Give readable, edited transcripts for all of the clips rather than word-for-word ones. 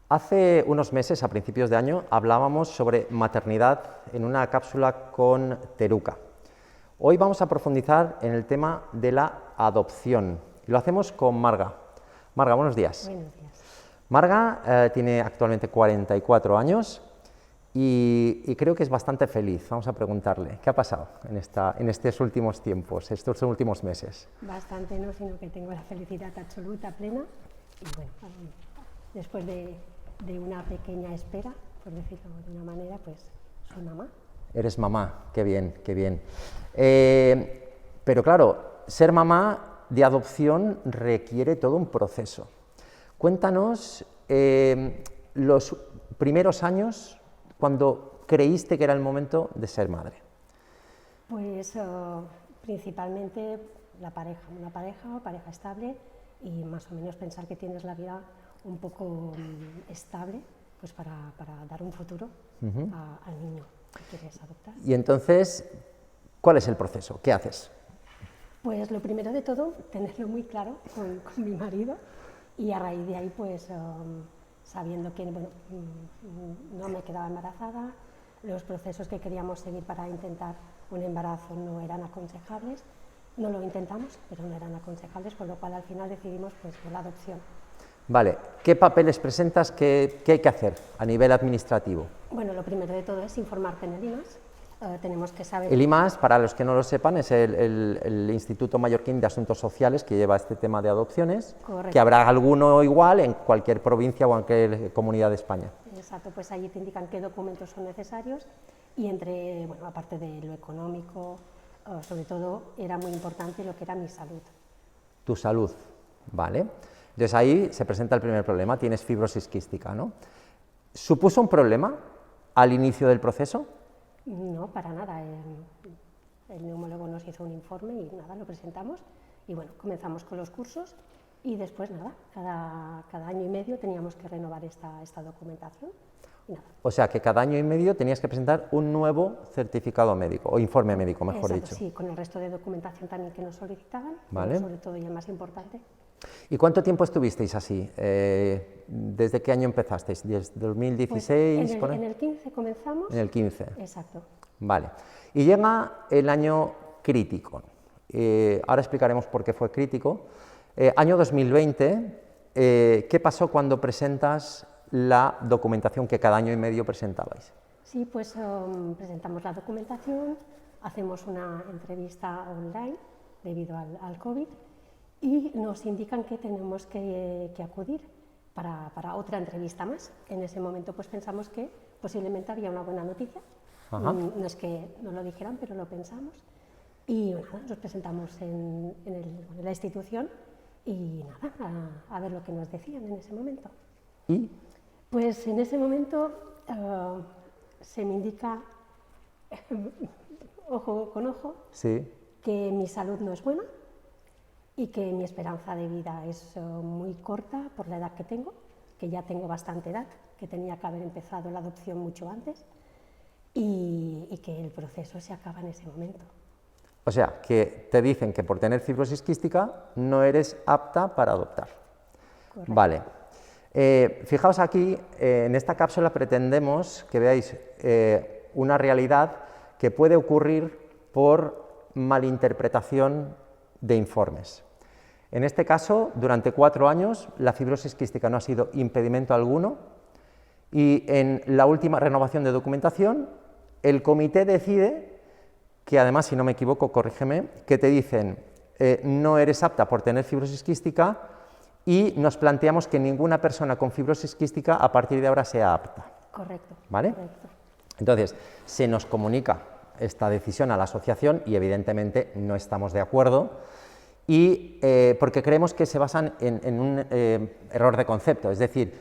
Hace unos meses, a principios de año, hablábamos sobre maternidad en una cápsula con Teruca. Hoy vamos a profundizar en el tema de la adopción y lo hacemos con Marga. Marga, buenos días. Buenos días. Marga tiene actualmente 44 años y creo que es bastante feliz. Vamos a preguntarle, ¿qué ha pasado en estos últimos tiempos, estos últimos meses? Bastante no, sino que tengo la felicidad absoluta, plena, y bueno, después de una pequeña espera, por decirlo de una manera, pues soy mamá. Eres mamá, qué bien, qué bien. Pero claro, ser mamá de adopción requiere todo un proceso. Cuéntanos los primeros años cuando creíste que era el momento de ser madre. Pues principalmente una pareja estable y más o menos pensar que tienes la vida un poco estable pues para dar un futuro al niño que quieres adoptar. Y entonces, ¿cuál es el proceso? ¿Qué haces? Pues lo primero de todo, tenerlo muy claro con mi marido y a raíz de ahí, pues sabiendo que bueno, no me quedaba embarazada, los procesos que queríamos seguir para intentar un embarazo no eran aconsejables, no lo intentamos, pero no eran aconsejables, con lo cual al final decidimos pues, por la adopción. Vale, ¿qué papeles presentas? ¿Qué hay que hacer a nivel administrativo? Bueno, lo primero de todo es informarte en el IMAS. Tenemos que saber... El IMAS, para los que no lo sepan, es el Instituto Mallorquín de Asuntos Sociales que lleva este tema de adopciones. Correcto. Que habrá alguno igual en cualquier provincia o en cualquier comunidad de España. Exacto, pues allí te indican qué documentos son necesarios y bueno, aparte de lo económico, sobre todo era muy importante lo que era mi salud. Tu salud, vale. Entonces ahí se presenta el primer problema, tienes fibrosis quística, ¿no? ¿Supuso un problema al inicio del proceso? No, para nada. El neumólogo nos hizo un informe y nada, lo presentamos y bueno, comenzamos con los cursos y después nada, cada año y medio teníamos que renovar esta documentación y nada. O sea que cada año y medio tenías que presentar un nuevo certificado médico o informe médico, mejor Exacto, dicho. sí, con el resto de documentación también que nos solicitaban, Vale. pero sobre todo y el más importante. ¿Y cuánto tiempo estuvisteis así? ¿Desde qué año empezasteis? ¿Desde 2016? Pues en el 15 comenzamos. En el 15. Exacto. Vale. Y llega el año crítico. Ahora explicaremos por qué fue crítico. Año 2020, ¿qué pasó cuando presentas la documentación que cada año y medio presentabais? Sí, pues presentamos la documentación, hacemos una entrevista online debido al COVID y nos indican que tenemos que acudir para otra entrevista más. En ese momento pues pensamos que posiblemente había una buena noticia. No es que nos lo dijeran, pero lo pensamos. Y nada, nos presentamos en la institución y nada, a ver lo que nos decían en ese momento. ¿Y? Pues en ese momento se me indica, ojo con ojo, Sí. que mi salud no es buena y que mi esperanza de vida es muy corta por la edad que tengo, que ya tengo bastante edad, que tenía que haber empezado la adopción mucho antes y que el proceso se acaba en ese momento. O sea, que te dicen que por tener fibrosis quística no eres apta para adoptar. Correcto. Vale. Fijaos aquí, en esta cápsula pretendemos que veáis una realidad que puede ocurrir por malinterpretación de informes. En este caso, durante 4 años, la fibrosis quística no ha sido impedimento alguno y en la última renovación de documentación, el comité decide que, además, si no me equivoco, corrígeme, que te dicen no eres apta por tener fibrosis quística y nos planteamos que ninguna persona con fibrosis quística a partir de ahora sea apta. Correcto. ¿Vale? Correcto. Entonces, se nos comunica esta decisión a la asociación y evidentemente no estamos de acuerdo y porque creemos que se basan en un error de concepto, es decir,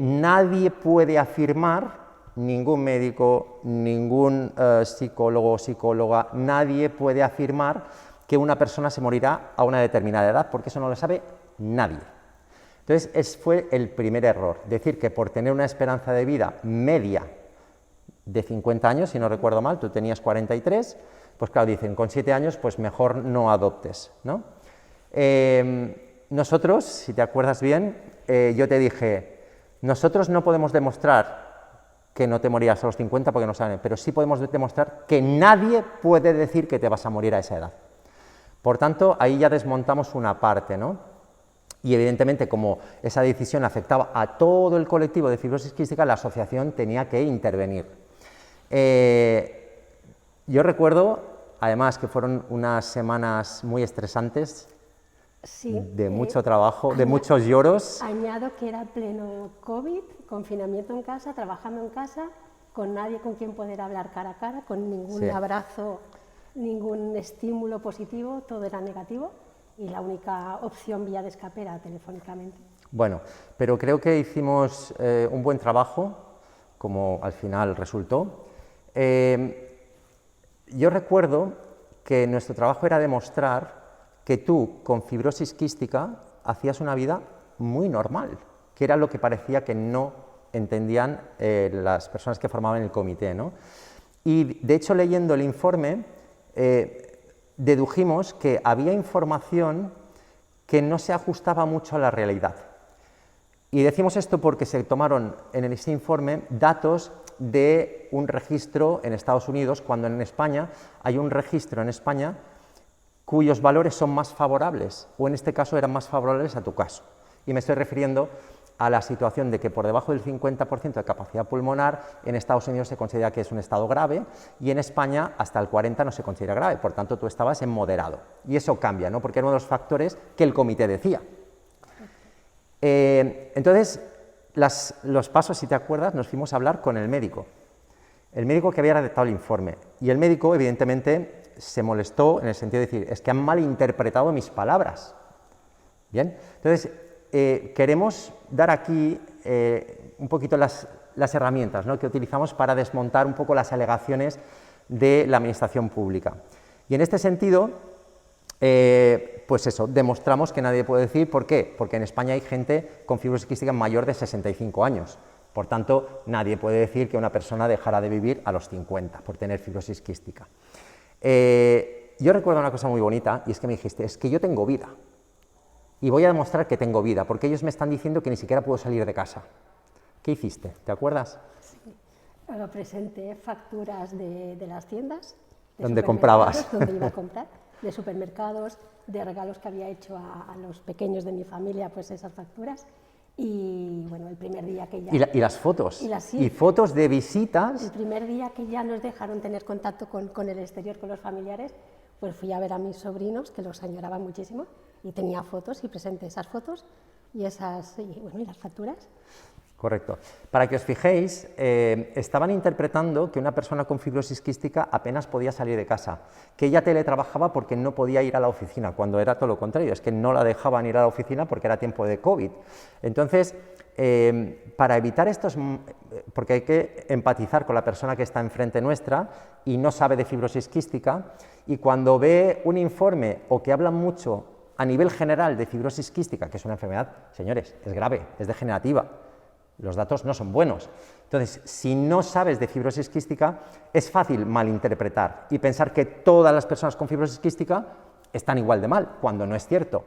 nadie puede afirmar, ningún médico, ningún psicólogo o psicóloga, nadie puede afirmar que una persona se morirá a una determinada edad, porque eso no lo sabe nadie. Entonces, ese fue el primer error, decir que por tener una esperanza de vida media de 50 años, si no recuerdo mal, tú tenías 43, pues claro, dicen, con 7 años, pues mejor no adoptes, ¿no? Nosotros, si te acuerdas bien, yo te dije, Nosotros no podemos demostrar que no te morirás a los 50 porque no saben, pero sí podemos demostrar que nadie puede decir que te vas a morir a esa edad. Por tanto, ahí ya desmontamos una parte, ¿no? Y evidentemente, como esa decisión afectaba a todo el colectivo de fibrosis quística, la asociación tenía que intervenir. Yo recuerdo, además, que fueron unas semanas muy estresantes, Sí, de mucho trabajo, de muchos lloros. añado que era pleno COVID, confinamiento en casa, trabajando en casa, con nadie con quien poder hablar cara a cara, con ningún Sí. abrazo, ningún estímulo positivo, todo era negativo y la única opción vía de escape era telefónicamente. Bueno, pero creo que hicimos un buen trabajo, como al final resultó. Yo recuerdo que nuestro trabajo era demostrar que tú, con fibrosis quística, hacías una vida muy normal, que era lo que parecía que no entendían las personas que formaban el comité, ¿no? Y, de hecho, leyendo el informe, dedujimos que había información que no se ajustaba mucho a la realidad. Y decimos esto porque se tomaron en ese informe datos de un registro en Estados Unidos, cuando en España hay un registro en España cuyos valores son más favorables, o en este caso eran más favorables a tu caso. Y me estoy refiriendo a la situación de que por debajo del 50% de capacidad pulmonar, en Estados Unidos se considera que es un estado grave, y en España hasta el 40% no se considera grave, por tanto tú estabas en moderado. Y eso cambia, ¿no? Porque era uno de los factores que el comité decía. Entonces, los pasos, si te acuerdas, nos fuimos a hablar con el médico que había redactado el informe, y el médico, evidentemente, se molestó en el sentido de decir, es que han malinterpretado mis palabras. Bien, entonces, queremos dar aquí un poquito las herramientas, ¿no?, que utilizamos para desmontar un poco las alegaciones de la administración pública. Y en este sentido, pues eso, demostramos que nadie puede decir. ¿Por qué? Porque en España hay gente con fibrosis quística mayor de 65 años. Por tanto, nadie puede decir que una persona dejará de vivir a los 50 por tener fibrosis quística. Yo recuerdo una cosa muy bonita, y es que me dijiste, es que yo tengo vida, y voy a demostrar que tengo vida, porque ellos me están diciendo que ni siquiera puedo salir de casa. ¿Qué hiciste? ¿Te acuerdas? Sí. Presenté facturas de las tiendas, de ¿Dónde comprabas? donde iba a comprar, de supermercados, de regalos que había hecho a los pequeños de mi familia, pues esas facturas. Y bueno, el primer día que ya... ¿Y las fotos? Sí. Y fotos de visitas. El primer día que ya nos dejaron tener contacto con el exterior, con los familiares, pues fui a ver a mis sobrinos, que los añoraba muchísimo, y tenía fotos y presenté esas fotos y las facturas. Correcto. Para que os fijéis, estaban interpretando que una persona con fibrosis quística apenas podía salir de casa, que ella teletrabajaba porque no podía ir a la oficina, cuando era todo lo contrario, es que no la dejaban ir a la oficina porque era tiempo de COVID. Entonces, para evitar estos, porque hay que empatizar con la persona que está enfrente nuestra y no sabe de fibrosis quística, y cuando ve un informe o que hablan mucho a nivel general de fibrosis quística, que es una enfermedad, señores, es grave, es degenerativa, los datos no son buenos. Entonces, si no sabes de fibrosis quística, es fácil malinterpretar y pensar que todas las personas con fibrosis quística están igual de mal, cuando no es cierto.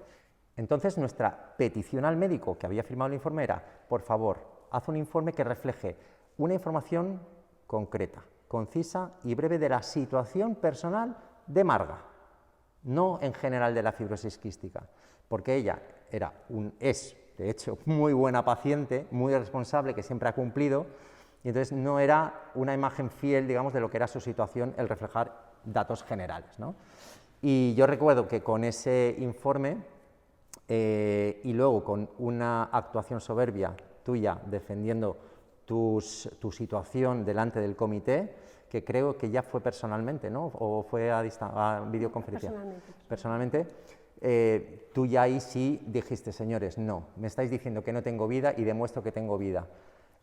Entonces, nuestra petición al médico que había firmado el informe era, por favor, haz un informe que refleje una información concreta, concisa y breve de la situación personal de Marga, no en general de la fibrosis quística, porque ella es, de hecho, muy buena paciente, muy responsable, que siempre ha cumplido, y entonces no era una imagen fiel, digamos, de lo que era su situación el reflejar datos generales, ¿no? Y yo recuerdo que con ese informe y luego con una actuación soberbia tuya defendiendo tu situación delante del comité, que creo que ya fue personalmente, ¿no? O fue a videoconferencia. Personalmente. Tú ya ahí sí dijiste, señores, no, me estáis diciendo que no tengo vida y demuestro que tengo vida.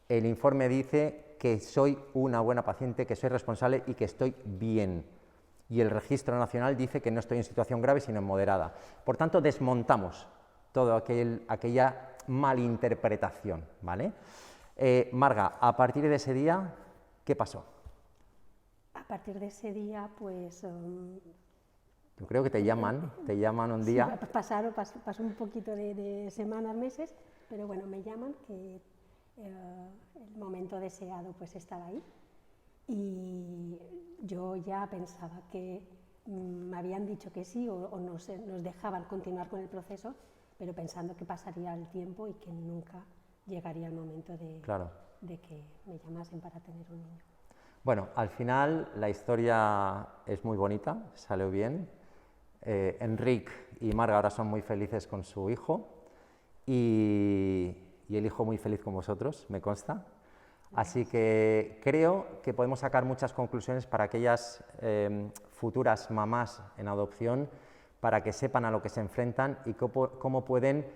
El informe dice que soy una buena paciente, que soy responsable y que estoy bien. Y el Registro Nacional dice que no estoy en situación grave, sino en moderada. Por tanto, desmontamos toda aquella malinterpretación, ¿vale? Marga, a partir de ese día, ¿qué pasó? A partir de ese día, pues... Yo creo que te llaman un día. Sí, pasó un poquito de semanas, meses, pero bueno, me llaman que el momento deseado pues estaba ahí. Y yo ya pensaba que me habían dicho que sí o nos dejaban continuar con el proceso, pero pensando que pasaría el tiempo y que nunca llegaría el momento de que me llamasen para tener un niño. Bueno, al final la historia es muy bonita, salió bien. Enric y Marga ahora son muy felices con su hijo y el hijo muy feliz con vosotros, me consta. Así que creo que podemos sacar muchas conclusiones para aquellas futuras mamás en adopción, para que sepan a lo que se enfrentan y cómo pueden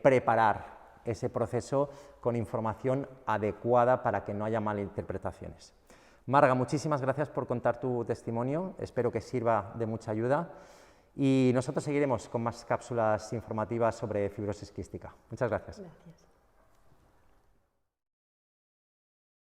preparar ese proceso con información adecuada para que no haya malinterpretaciones. Marga, muchísimas gracias por contar tu testimonio, espero que sirva de mucha ayuda y nosotros seguiremos con más cápsulas informativas sobre fibrosis quística. Muchas gracias. Gracias.